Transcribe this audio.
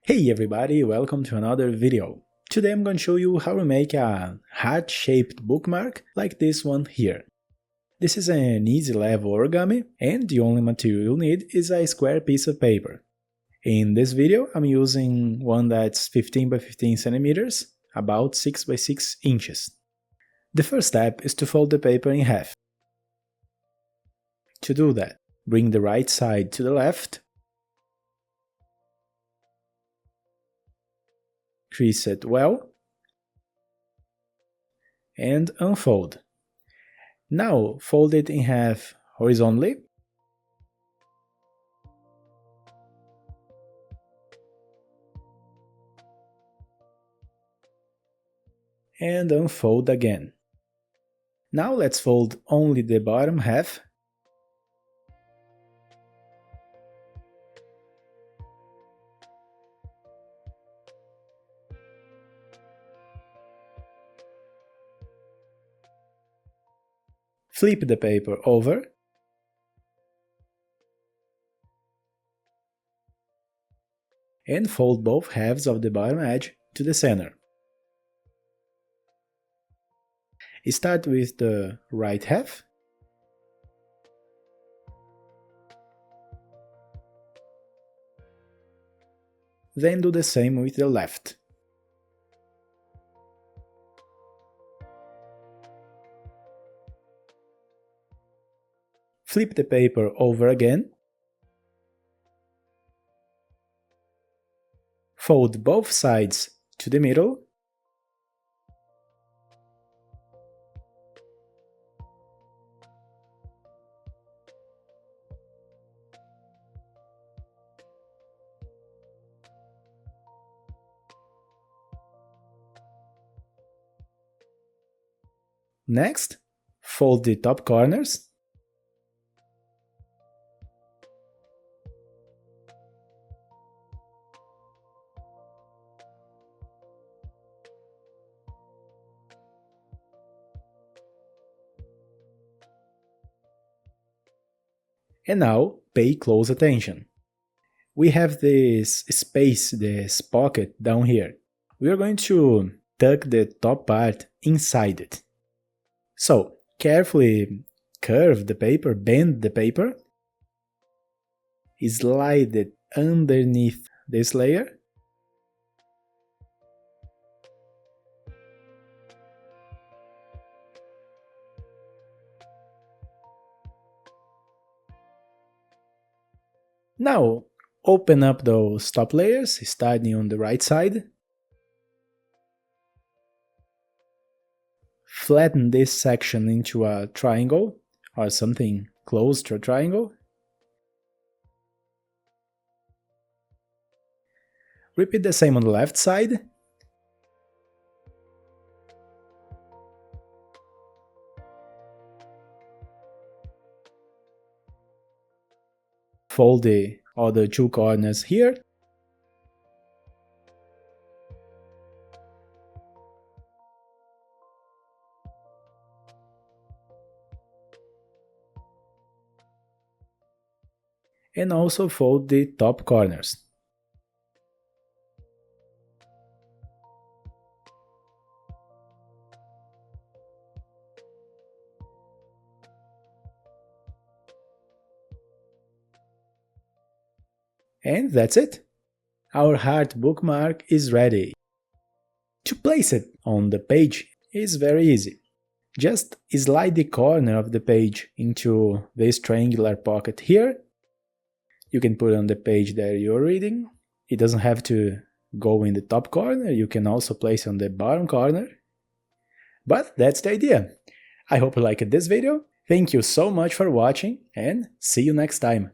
Hey everybody, welcome to another video. Today I'm going to show you how to make a heart-shaped bookmark like this one here. This is an easy level origami and the only material you'll need is a square piece of paper. In this video I'm using one that's 15 by 15 centimeters, about 6 by 6 inches. The first step is to fold the paper in half. To do that, bring the right side to the left, crease it well, and unfold. Now fold it in half horizontally, and unfold again. Now let's fold only the bottom half, flip the paper over, and fold both halves of the bottom edge to the center. Start with the right half, then do the same with the left. Flip the paper over again, fold both sides to the middle, next, fold the top corners, and now pay close attention. We have this space, this pocket down here. We are going to tuck the top part inside it. So carefully curve the paper, bend the paper, slide it underneath this layer, now open up those top layers, starting on the right side. Flatten this section into a triangle, or something close to a triangle. Repeat the same on the left side. Fold the other two corners here. And also fold the top corners. And that's it! Our heart bookmark is ready. To place it on the page is very easy. Just slide the corner of the page into this triangular pocket here. You can put it on the page that you're reading. It doesn't have to go in the top corner, you can also place it on the bottom corner. But that's the idea. I hope you liked this video. Thank you so much for watching and see you next time.